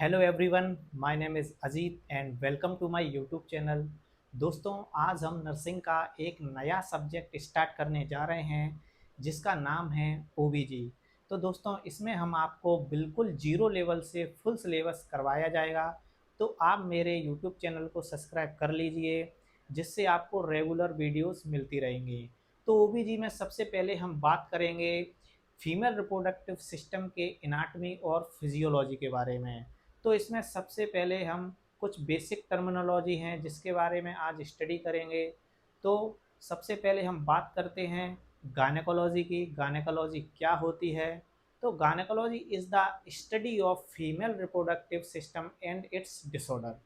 Hello everyone, my name is Ajit and welcome to my YouTube channel. दोस्तों, आज हम nursing का एक नया सब्जेक्ट स्टार्ट करने जा रहे हैं जिसका नाम है ओबीजी। तो दोस्तों, इसमें हम आपको बिल्कुल जीरो लेवल से फुल सिलेबस करवाया जाएगा। तो आप मेरे यूट्यूब चैनल को सब्सक्राइब कर लीजिए जिससे आपको रेगुलर वीडियोस मिलती रहेंगी। तो ओबीजी में सबसे पहले हम बात करेंगे फीमेल रिप्रोडक्टिव सिस्टम के एनाटॉमी और फिजियोलॉजी के बारे में। तो इसमें सबसे पहले हम कुछ बेसिक टर्मिनोलॉजी हैं जिसके बारे में आज स्टडी करेंगे। तो सबसे पहले हम बात करते हैं गायनेकोलॉजी की। गायनेकोलॉजी क्या होती है? तो gynaecology is the study of female reproductive system and it's disorder.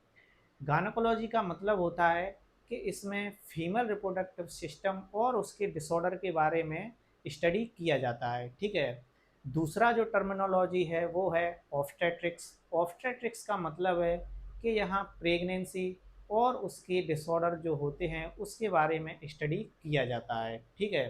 Gynaecology का मतलब होता है कि इसमें फीमेल रिप्रोडक्टिव सिस्टम और उसके डिसऑर्डर के बारे में स्टडी किया जाता है। ठीक है। दूसरा जो टर्मिनोलॉजी है वो है ऑब्स्टेट्रिक्स। ऑब्स्टेट्रिक्स का मतलब है कि यहाँ प्रेगनेंसी और उसके डिसऑर्डर जो होते हैं उसके बारे में स्टडी किया जाता है। ठीक है।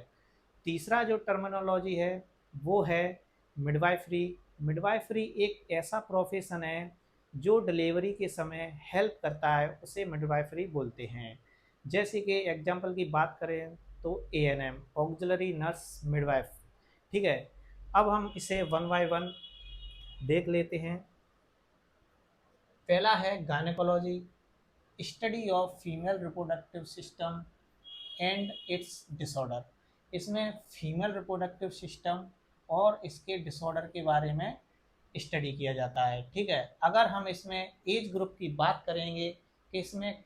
तीसरा जो टर्मिनोलॉजी है वो है मिडवाइफरी। मिडवाइफरी एक ऐसा प्रोफेशन है जो डिलीवरी के समय हेल्प करता है, उसे मिडवाइफरी बोलते हैं। जैसे कि एग्जांपल की बात करें तो एएनएम, ऑक्सिलरी नर्स मिडवाइफ। ठीक है। अब हम इसे वन बाय वन देख लेते हैं। पहला है gynaecology, study of female reproductive system and it's disorder. इसमें फीमेल रिप्रोडक्टिव सिस्टम और इसके डिसऑर्डर के बारे में स्टडी किया जाता है। ठीक है। अगर हम इसमें एज ग्रुप की बात करेंगे कि इसमें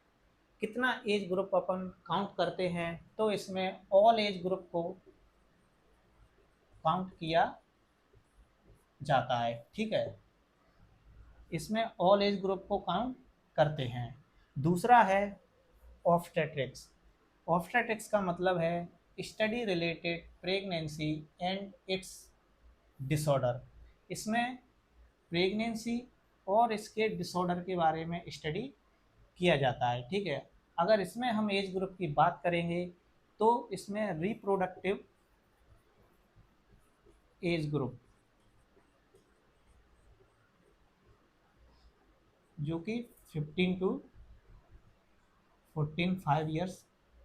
कितना एज ग्रुप अपन काउंट करते हैं, तो इसमें ऑल एज ग्रुप को काउंट किया जाता है। ठीक है। इसमें ऑल एज ग्रुप को काउंट करते हैं। दूसरा है ऑब्स्टेट्रिक्स। ऑब्स्टेट्रिक्स का मतलब है study related pregnancy and it's disorder. इसमें प्रेगनेंसी और इसके डिसऑर्डर के बारे में स्टडी किया जाता है। ठीक है। अगर इसमें हम एज ग्रुप की बात करेंगे तो इसमें रिप्रोडक्टिव एज ग्रुप जो कि 15 टू 14 5 ईयर्स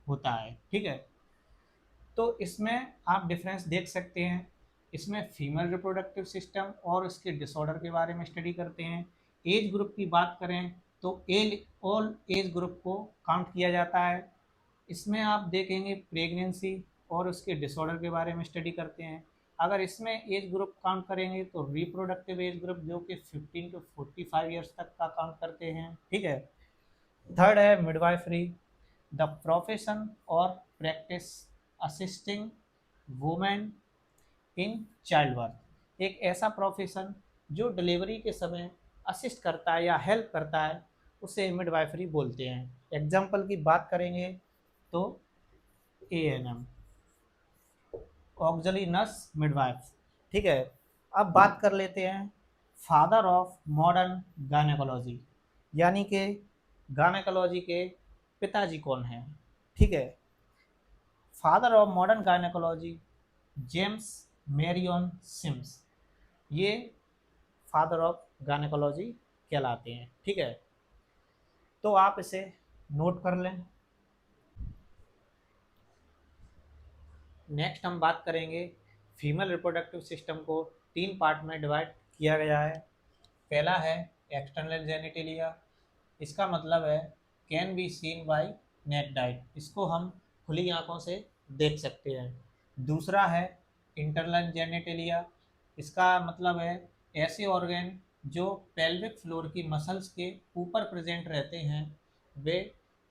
होता है। ठीक है। तो इसमें आप डिफरेंस देख सकते हैं। इसमें फीमेल रिप्रोडक्टिव सिस्टम और उसके डिसऑर्डर के बारे में स्टडी करते हैं। एज ग्रुप की बात करें तो एल ऑल एज ग्रुप को काउंट किया जाता है। इसमें आप देखेंगे प्रेगनेंसी और उसके डिसऑर्डर के बारे में स्टडी करते हैं। अगर इसमें एज ग्रुप काउंट करेंगे तो रिप्रोडक्टिव एज ग्रुप जो कि 15 टू 45 ईयर्स तक का काउंट करते हैं। ठीक है। थर्ड है मिडवाइफरी, द प्रोफेशन और practice assisting women in child birth. एक ऐसा प्रोफेशन जो डिलीवरी के समय असिस्ट करता है या हेल्प करता है उसे मिडवाइफरी बोलते हैं। एग्जाम्पल की बात करेंगे तो एएनएम, ऑक्सिलरी नर्स मिडवाइफ। ठीक है। अब बात कर लेते हैं फादर ऑफ मॉडर्न गायनेकोलॉजी, यानी कि गायनेकोलॉजी के पिताजी कौन हैं। ठीक है। Father of modern gynaecology James Marion Sims, ये फादर ऑफ गायनेकोलॉजी कहलाते हैं। ठीक है। तो आप इसे नोट कर लें। नेक्स्ट हम बात करेंगे फीमेल रिप्रोडक्टिव सिस्टम को तीन पार्ट में डिवाइड किया गया है। पहला है एक्सटर्नल जेनिटेलिया। इसका मतलब है can be seen by net diet, इसको हम खुली आंखों से देख सकते हैं। दूसरा है इंटरनल जेनिटेलिया। इसका मतलब है ऐसे ऑर्गन जो पेल्विक फ्लोर की मसल्स के ऊपर प्रेजेंट रहते हैं वे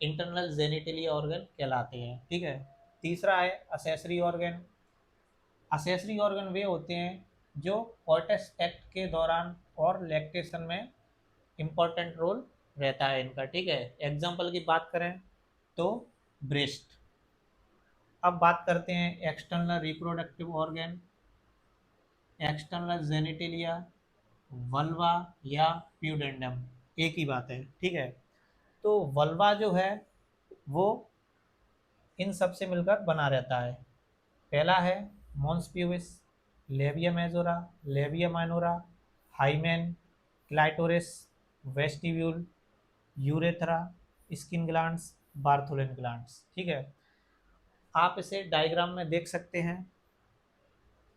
इंटरनल जेनिटेलिया ऑर्गन कहलाते हैं। ठीक है। तीसरा है असेसरी ऑर्गन। असेसरी ऑर्गन वे होते हैं जो कॉर्टेक्स एक्ट के दौरान और लैक्टेशन में इम्पॉर्टेंट रोल रहता है इनका। ठीक है। एग्जाम्पल की बात करें तो ब्रेस्ट। अब बात करते हैं external reproductive organ, external genitalia, vulva या प्यूडेंडम, एक ही बात है। ठीक है। तो वल्वा जो है वो इन सब से मिलकर बना रहता है। पहला है mons pubis, labia majora, labia minora, hymen, clitoris, vestibule, urethra, Skene glands, Bartholin glands. ठीक है, आप इसे डायग्राम में देख सकते हैं।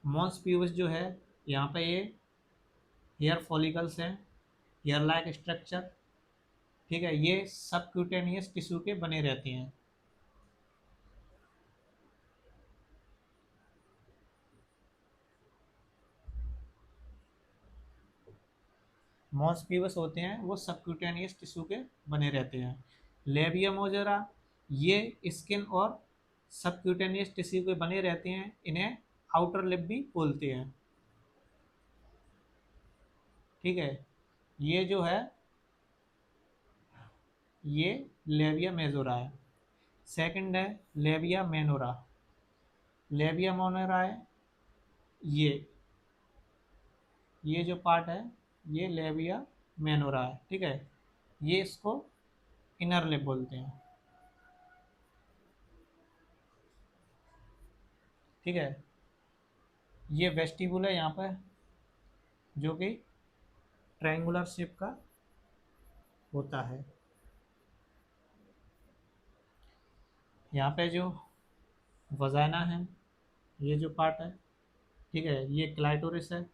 मॉन्स प्यूबिस जो है, यहाँ पे ये हेयर फॉलिकल्स हैं, हेयर लाइक स्ट्रक्चर। ठीक है, ये सबक्यूटेनियस टिश्यू के बने रहते हैं। मॉस प्यूबस होते हैं वो सबक्यूटेनियस टिश्यू के बने रहते हैं। लेबिया मोजरा, ये स्किन और सबक्यूटेनियस टिश्यू के बने रहते हैं, इन्हें आउटर लिप भी बोलते हैं। ठीक है, ये जो है ये लेबिया मेजोरा है। सेकंड है लेबिया मेनोरा। लेबिया मोनोरा है, ये ये जो पार्ट है ये लेबिया मेनोरा है। ठीक है, ये इसको इनर लिप बोलते हैं। ठीक है, ये वेस्टिबुल है यहाँ पर, जो कि ट्रायंगुलर शेप का होता है। यहाँ पे जो वजाना है, ये जो पार्ट है, ठीक है, ये क्लाइटोरिस है।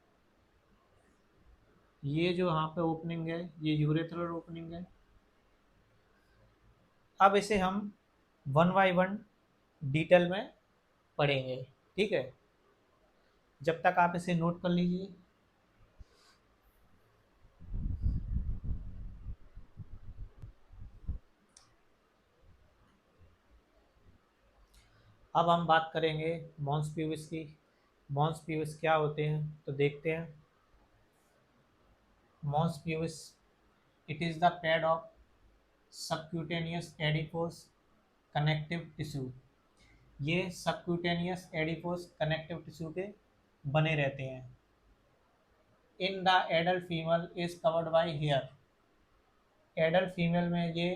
ये जो यहाँ पे ओपनिंग है ये यूरेथ्रल ओपनिंग है। अब इसे हम वन बाय वन डिटेल में पढ़ेंगे। ठीक है, जब तक आप इसे नोट कर लीजिए। अब हम बात करेंगे मॉन्स प्यूबिस की। मॉन्स प्यूबिस क्या होते हैं तो देखते हैं। Mons pubis, it is the pad of subcutaneous adipose connective tissue. ये सबक्यूटेनियस एडिपोस कनेक्टिव टिश्यू के बने रहते हैं। In the adult female is covered by hair. Adult female में ये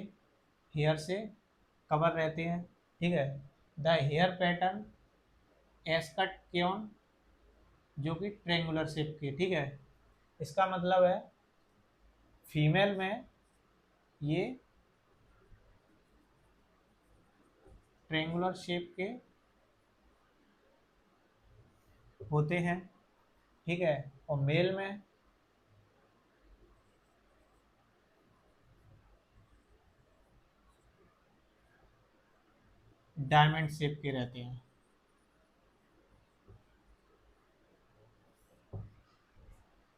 हेयर से कवर रहते हैं। ठीक है, the hair pattern escutcheon, जो कि ट्रेंगुलर शेप के। ठीक है, इसका मतलब है फीमेल में ये ट्रेंगुलर शेप के होते हैं। ठीक है, और मेल में डायमंड शेप के रहते हैं।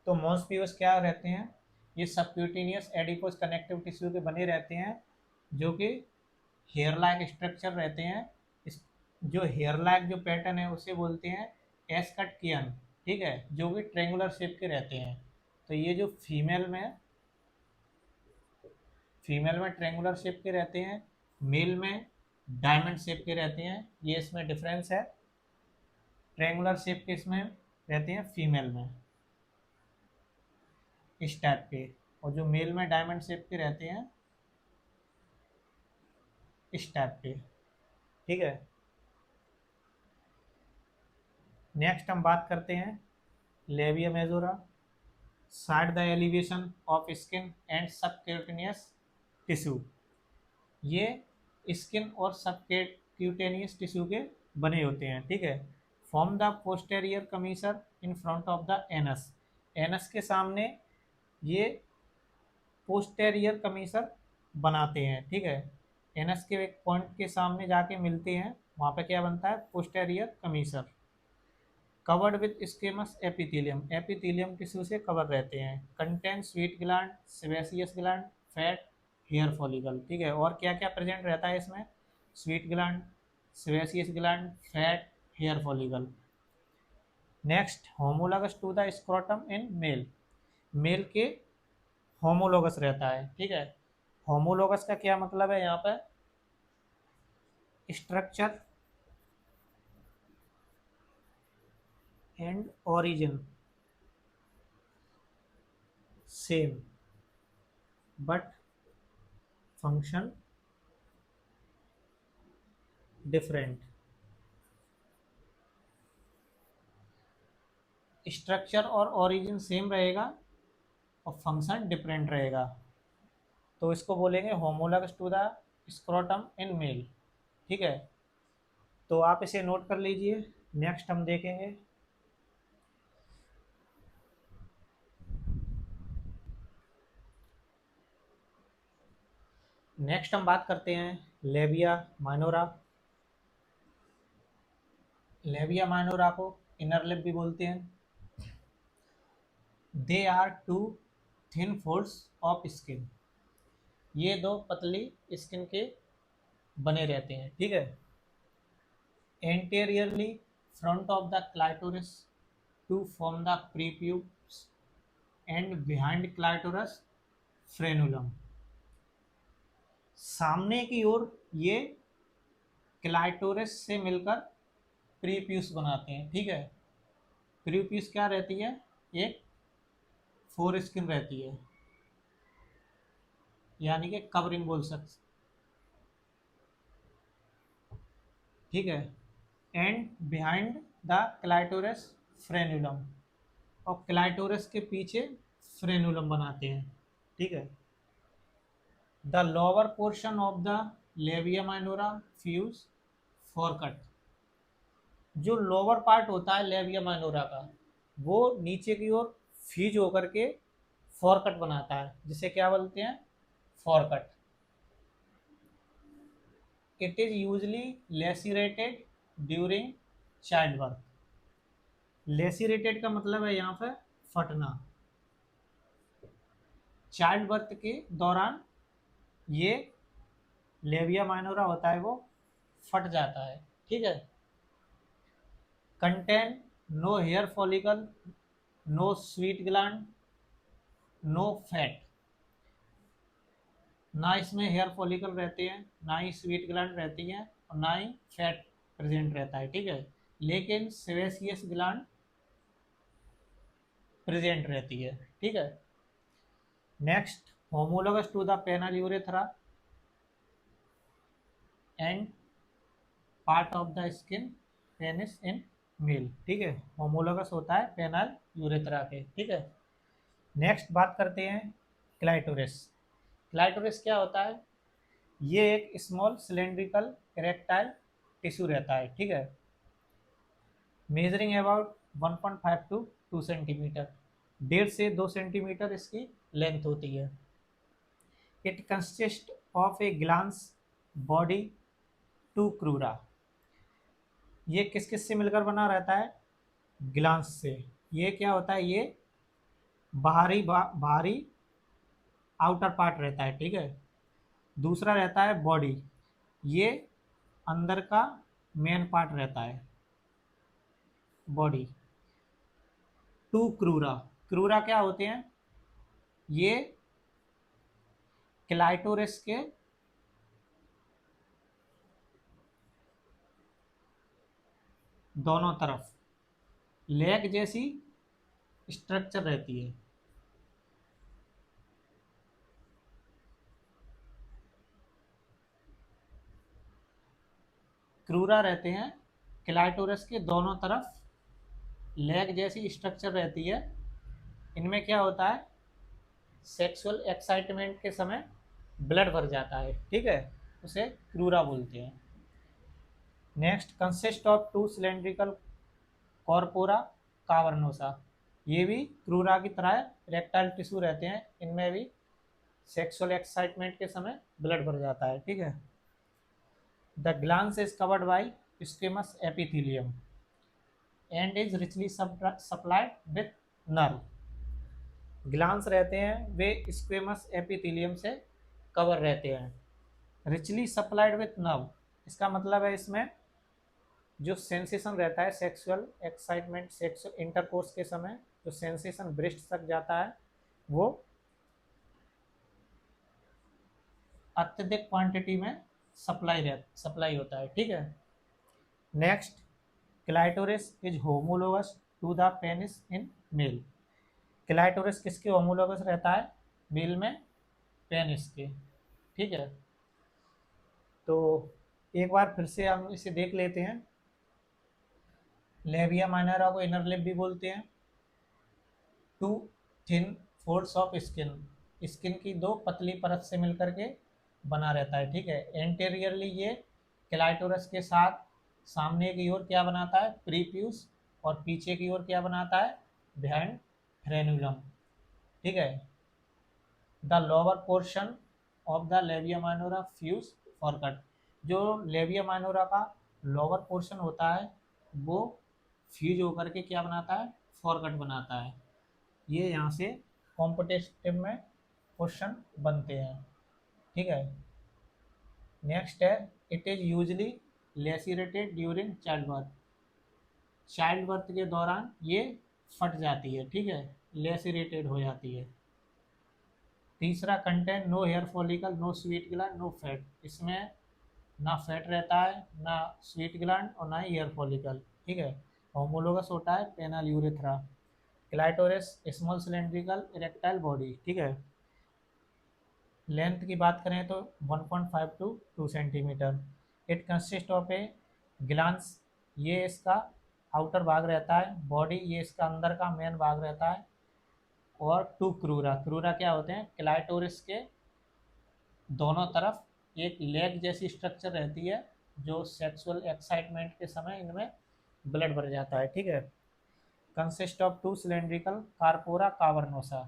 तो मॉन्स प्यूबिस क्या रहते हैं, ये सबक्यूटेनियस एडिपोस कनेक्टिव टिश्यू के बने रहते हैं, जो कि हेयर लाइक स्ट्रक्चर रहते हैं। इस जो हेयर लाइक जो पैटर्न है उसे बोलते हैं एस्कट कियन। ठीक है, जो कि ट्रेंगुलर शेप के रहते हैं। तो ये जो फीमेल में ट्रेंगुलर शेप के रहते हैं, मेल में डायमंड शेप के रहते हैं। ये इसमें डिफरेंस है, ट्रेंगुलर शेप के इसमें रहते हैं फीमेल में, इस टाइप के। और जो मेल में डायमंड शेप के रहते हैं इस टाइप के। ठीक है, नेक्स्ट हम बात करते हैं labia majora. Side the elevation of skin and subcutaneous tissue. ये स्किन और सबक्यूटेनियस टिश्यू के बने होते हैं। ठीक है, form the posterior commissure in front of the anus. Anus के सामने ये पोस्टेरियर कमीसर बनाते हैं। ठीक है, एनस के एक पॉइंट के सामने जाके मिलते हैं, वहाँ पे क्या बनता है, posterior commissure. Covered with squamous epithelium, epithelium tissue से कवर रहते हैं। Contain sweat gland, sebaceous gland, fat, hair follicle. ठीक है, और क्या क्या प्रेजेंट रहता है इसमें, sweat gland, sebaceous gland, fat, hair follicle. Next, homologous to the scrotum in male. Male के होमोलॉगस रहता है। ठीक है, होमोलॉगस का क्या मतलब है, यहाँ पर structure and origin same but function different. Structure और origin सेम रहेगा और फंक्शन डिफरेंट रहेगा। तो इसको बोलेंगे homologous to the scrotum in male. ठीक है, तो आप इसे नोट कर लीजिए। नेक्स्ट हम देखेंगे नेक्स्ट हम बात करते हैं लेबिया माइनोरा। लेबिया माइनोरा को इनर लिप भी बोलते हैं। They are two thin folds of skin. ये दो पतली स्किन के बने रहते हैं। ठीक है, anteriorly front of the clitoris to form the prepuce and behind clitoris frenulum. सामने की ओर ये क्लाइटोरिस से मिलकर प्रीप्यूस बनाते हैं। ठीक है, प्रीप्यूस क्या रहती है, एक फोर स्किन रहती है, यानी कि कवरिंग बोल सकते। ठीक है, and behind the clitoris frenulum, और क्लाइटोरस के पीछे फ्रेनुलम बनाते हैं। ठीक है, the lower portion of the labia minora fuse fourchette. जो लोअर पार्ट होता है लेबिया माइनोरा का, वो नीचे की ओर फ्यूज होकर के फॉरकट बनाता है, जिसे क्या बोलते हैं, fourchette. It is usually lacerated during childbirth. Lacerated का मतलब है यहाँ पर फटना। चाइल्ड बर्थ के दौरान ये लेबिया माइनोरा होता है वो फट जाता है। ठीक है, contain no hair follicle, no sweat gland, no fat. ना इसमें हेयर फॉलिकल रहते हैं, ना ही स्वीट ग्लैंड रहती हैं, और ना ही फैट प्रेजेंट रहता है। ठीक है, लेकिन सेबेसियस ग्लैंड प्रेजेंट रहती है। ठीक है, next homologous to the penile urethra and part of the skin penis in male. ठीक है, होमोलोगस होता है पेनल यूरेथ्रा के। ठीक है, नेक्स्ट बात करते हैं क्लाइटोरिस। क्लाइटोरिस क्या होता है, ये एक स्मॉल सिलेंड्रिकल इरेक्टाइल टिश्यू रहता है। ठीक है, मेजरिंग अबाउट 1.5 टू 2 सेंटीमीटर, 1.5 से 2 सेंटीमीटर इसकी लेंथ होती है। It consist of a glans body to crura. ये किस किस से मिलकर बना रहता है, ग्लांस से। ये क्या होता है, ये बाहरी आउटर पार्ट रहता है। ठीक है, दूसरा रहता है बॉडी, ये अंदर का मेन पार्ट रहता है बॉडी। टू क्रूरा, क्रूरा क्या होते हैं, ये क्लाइटोरिस के दोनों तरफ लेग जैसी स्ट्रक्चर रहती है। क्रूरा रहते हैं क्लाइटोरिस के दोनों तरफ, लेग जैसी स्ट्रक्चर रहती है। इनमें क्या होता है, सेक्सुअल एक्साइटमेंट के समय ब्लड भर जाता है। ठीक है, उसे क्रूरा बोलते हैं। Next consist of two cylindrical corpora cavernosa. ये भी क्रूरा की तरह रेक्टाइल टिश्यू रहते हैं, इनमें भी सेक्सुअल एक्साइटमेंट के समय ब्लड भर जाता है। ठीक है, the glans is covered by squamous epithelium and is richly supplied with nerve. Glans रहते हैं वे स्क्वेमस एपिथेलियम से कवर रहते हैं। रिचली सप्लाइड विथ नर्व, इसका मतलब है इसमें जो सेंसेशन रहता है सेक्सुअल एक्साइटमेंट, सेक्सुअल इंटरकोर्स के समय जो सेंसेशन ब्रेस्ट तक जाता है, वो अत्यधिक क्वांटिटी में सप्लाई होता है। ठीक है, next clitoris is homologous to the penis in male. Clitoris किसके होमोलोगस रहता है, मेल में पेनिस के। ठीक है, तो एक बार फिर से हम इसे देख लेते हैं। लेबिया माइनोरा को इनर लिप भी बोलते हैं। Two thin folds of skin, skin की दो पतली परत से मिलकर के बना रहता है, ठीक है। एंटेरियरली ये क्लाइटोरस के साथ सामने की ओर क्या बनाता है, प्रीप्यूस, और पीछे की ओर क्या बनाता है, बिहाइंड फ्रेनुलम, ठीक है। The lower portion of the labia minora fuse fourchette, जो लेबिया माइनोरा का लोअर पोर्शन होता है वो फ्यूज होकर के क्या बनाता है, फॉरकट बनाता है। ये यहाँ से कॉम्पिटेटिव में क्वेश्चन बनते हैं, ठीक है। नेक्स्ट है, it is usually lacerated during childbirth, childbirth के दौरान ये फट जाती है, ठीक है, लेसिरेटेड हो जाती है। तीसरा, content no hair follicle no sweat gland no fat, इसमें ना फैट रहता है, ना स्वीट ग्लैंड और ना ही हेयर फॉलिकल, ठीक है। होमोलोगस होता है penile urethra. Clitoris small cylindrical erectile body, ठीक है। लेंथ की बात करें तो 1.5 to 2 centimetre. It consist of a glans, ये इसका आउटर भाग रहता है, बॉडी ये इसका अंदर का मेन भाग रहता है, और टू क्रूरा, क्रूरा क्या होते हैं, क्लाइटोरिस के दोनों तरफ एक लेग जैसी स्ट्रक्चर रहती है जो सेक्सुअल एक्साइटमेंट के समय इनमें ब्लड भर जाता है, ठीक है। Consist of two cylindrical corpora cavernosa,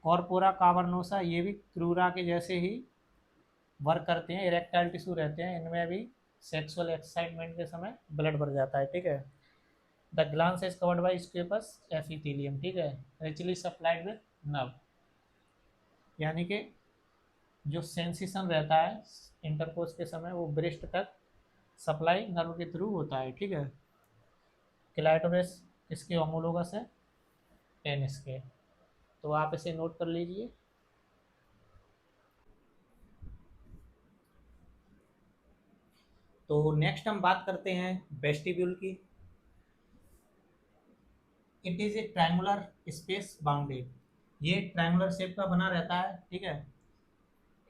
corpora cavernosa ये भी क्रूरा के जैसे ही वर्क करते हैं, इरेक्टाइल टिश्यू रहते हैं, इनमें भी सेक्सुअल एक्साइटमेंट के समय ब्लड भर जाता है, ठीक है। The glans is covered by squamous epithelium, ठीक है, रिचली सप्लाइड विद नर्व, यानी कि जो सेंसेशन रहता है इंटरकोर्स के समय वो ब्रेस्ट तक सप्लाई नर्व के थ्रू होता है, ठीक है। क्लाइटोरिस इसके होमोलोगस है पेनिस के, तो आप इसे नोट कर लीजिए। तो नेक्स्ट हम बात करते हैं वेस्टिब्यूल की। It is a triangular space bounded, ये ट्रायंगुलर शेप का बना रहता है, ठीक है।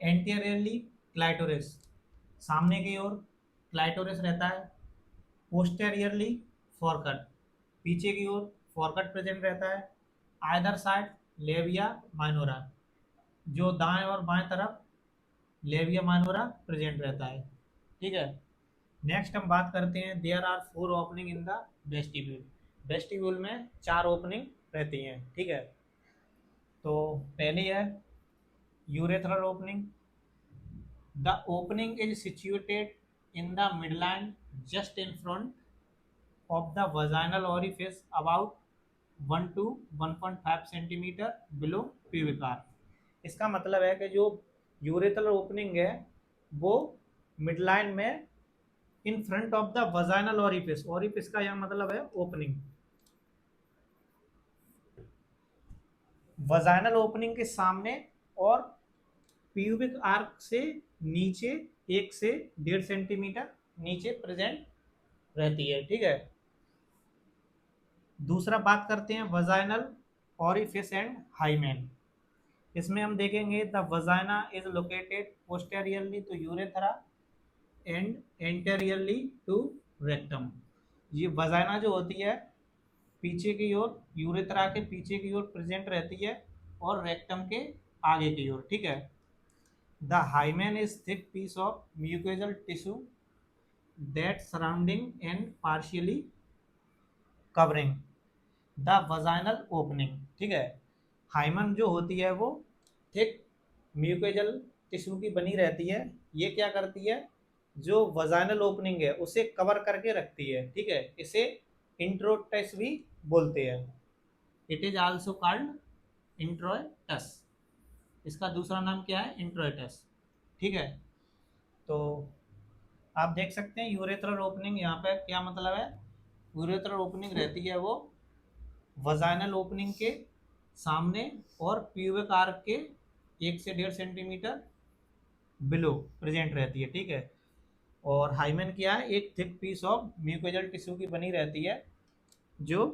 एंटीरियरली क्लाइटोरिस, सामने की ओर क्लाइटोरिस रहता है। पोस्टेरियरली फॉरकट, पीछे की ओर फॉरकट प्रेजेंट रहता है। आइदर साइड लेविया माइनोरा, जो दाएं और बाएं तरफ लेविया माइनोरा प्रेजेंट रहता है, ठीक है। नेक्स्ट हम बात करते हैं, there are 4 opening in the vestibule, vestibule में 4 ओपनिंग रहती हैं, ठीक है। तो पहली है urethral opening, the opening is situated in the midline just in front of the vaginal orifice about 1 to 1.5 centimetre below pubic arc. इसका मतलब है कि जो यूरेथ्रल ओपनिंग है वो मिडलाइन में इन front of the vaginal orifice, orifice का यह मतलब है ओपनिंग, वजाइनल ओपनिंग के सामने और प्यूबिक आर्क से नीचे 1 से 1.5 सेंटीमीटर नीचे प्रेजेंट रहती है, ठीक है। दूसरा बात करते हैं वजाइनल ओरिफिस एंड हाइमेन, इसमें हम देखेंगे the vagina is located posteriorly to urethra and anteriorly to rectum, ये वजाइना जो होती है पीछे की ओर, यूरेथ्रा के पीछे की ओर प्रेजेंट रहती है और रेक्टम के आगे की ओर, ठीक है। The hymen is thick piece of mucosal tissue that surrounding and partially covering the vaginal opening, ठीक है। हाइमन जो होती है वो थिक म्यूकोजल टिश्यू की बनी रहती है, ये क्या करती है, जो वजाइनल ओपनिंग है उसे कवर करके रखती है, ठीक है, इसे इंट्रोटस भी बोलते हैं। इट इज आल्सो कॉल्ड इंट्रोटस, इसका दूसरा नाम क्या है, इंट्रोटस, ठीक है। तो आप देख सकते हैं यूरेथ्रल ओपनिंग, यहाँ पे क्या मतलब है, यूरेथ्रल ओपनिंग रहती है वो वजाइनल ओपनिंग के सामने और प्यूबिक आर्क के 1 से 1.5 सेंटीमीटर बिलो प्रेजेंट रहती है, ठीक है। और हाइमेन क्या है, एक thick piece of mucosal tissue की बनी रहती है जो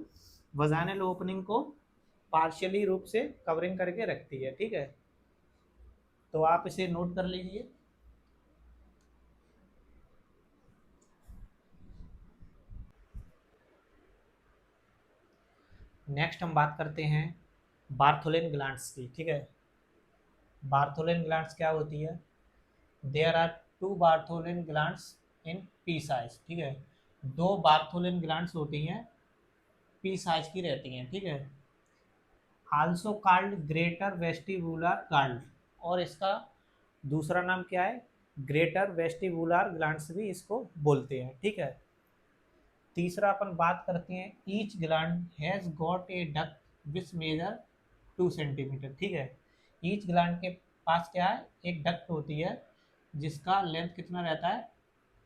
वजाइनल ओपनिंग को पार्शियली रूप से कवरिंग करके रखती है, ठीक है। तो आप इसे नोट कर लीजिए। नेक्स्ट हम बात करते हैं बार्थोलिन ग्लैंड्स की, ठीक है। बार्थोलिन ग्लैंड्स क्या होती है? There are two Bartholin glands in pea size, ठीक है। दो बार्थोलिन ग्लैंड्स होती हैं, पी साइज की रहती हैं, ठीक है। Also called greater vestibular gland, और इसका दूसरा नाम क्या है? ग्रेटर वेस्टिबुलर ग्लैंड्स भी इसको बोलते हैं, ठीक है। तीसरा अपन बात करते हैं, each gland has got a duct which measure 2 centimetre, ठीक है। ईच ग्लैंड के पास क्या है? एक डक्ट होती है जिसका लेंथ कितना रहता है?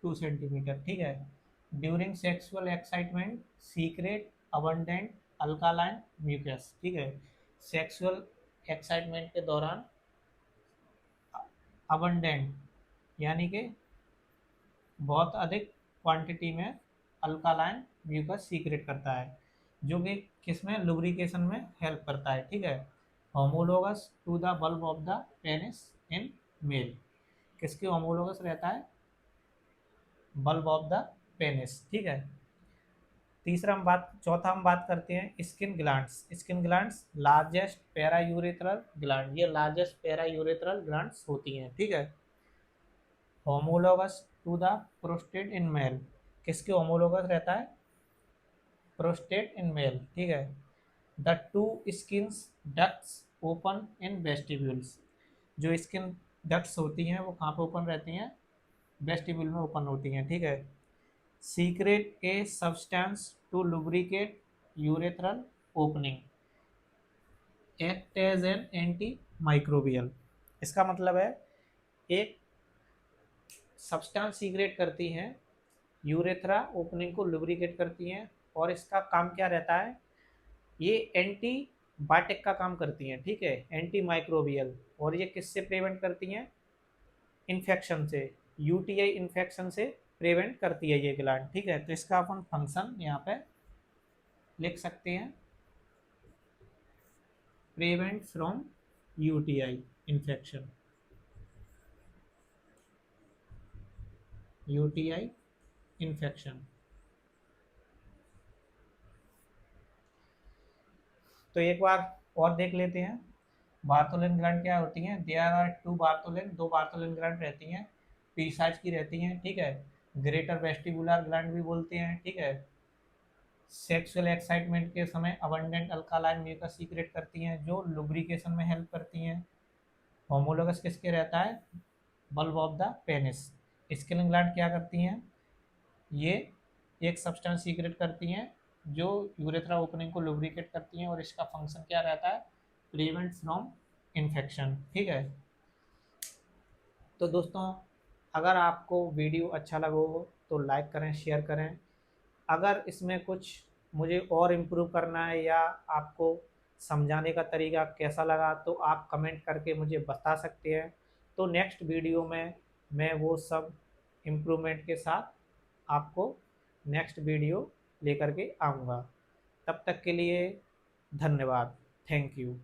2 सेंटीमीटर, ठीक है। During sexual excitement secrete abundant alkaline mucus, ठीक है। सेक्सुअल एक्साइटमेंट के दौरान अबंडेंट यानी कि बहुत अधिक क्वांटिटी में अल्कालाइन म्यूकस सीक्रेट करता है, जो कि किसमें? लुब्रिकेशन में हेल्प करता है, ठीक है। Homologous to the bulb of the penis in male, किसके होमोलोगस रहता है? बल्ब ऑफ द पेनिस, ठीक है। चौथा हम बात करते हैं Skene glands. Skene glands largest paraurethral gland, ये लार्जेस्ट पैरायूरेथ्रल ग्लैंड्स होती हैं, ठीक है। Homologous to the prostate in male, किसके होमोलोगस रहता है? प्रोस्टेट इन मेल, ठीक है। The two Skene's ducts open in vestibules, जो स्किन डक्ट्स होती हैं वो कहाँ पे ओपन रहती हैं? वेस्टिब्यूल में ओपन होती हैं, ठीक है। Secrete a substance to lubricate urethral opening, act as an anti microbial, इसका मतलब है एक सब्सटेंस सीक्रेट करती हैं, यूरेथ्रा ओपनिंग को लुब्रिकेट करती हैं, और इसका काम क्या रहता है? ये एंटी बायोटिक का काम करती हैं, ठीक है, एंटी माइक्रोबियल। और ये किससे प्रिवेंट करती हैं? इन्फेक्शन से, यूटीआई इन्फेक्शन से प्रिवेंट करती है ये ग्लैंड, ठीक है। तो इसका अपन फंक्शन यहाँ पे लिख सकते हैं, prevent from UTI infection, UTI infection. तो एक बार और देख लेते हैं, बार्थोलिन ग्लैंड क्या होती हैं? देयर आर टू बार्थोलिन, दो बार्थोलिन ग्लैंड रहती हैं, पी साइज की रहती हैं, ठीक है। ग्रेटर वेस्टिबुलर ग्लैंड भी बोलते हैं, ठीक है। सेक्सुअल एक्साइटमेंट के समय अबंडेंट अल्कालाइन म्यूकस सीक्रेट करती हैं, जो लुब्रिकेशन में हेल्प करती हैं। होमोलोगस किसके रहता है? Bulb of the penis. Skin gland क्या करती हैं? ये एक सब्सटेंस सीक्रेट करती हैं जो यूरेथ्रा ओपनिंग को लुब्रिकेट करती हैं, और इसका फंक्शन क्या रहता है? प्रिवेंट फ्रॉम इन्फेक्शन, ठीक है। तो दोस्तों, अगर आपको वीडियो अच्छा लगा हो तो लाइक करें, शेयर करें। अगर इसमें कुछ मुझे और इम्प्रूव करना है, या आपको समझाने का तरीका कैसा लगा, तो आप कमेंट करके मुझे बता सकते हैं। तो नेक्स्ट वीडियो में मैं वो सब इम्प्रूवमेंट के साथ आपको नेक्स्ट वीडियो लेकर के आऊँगा। तब तक के लिए धन्यवाद, थैंक यू।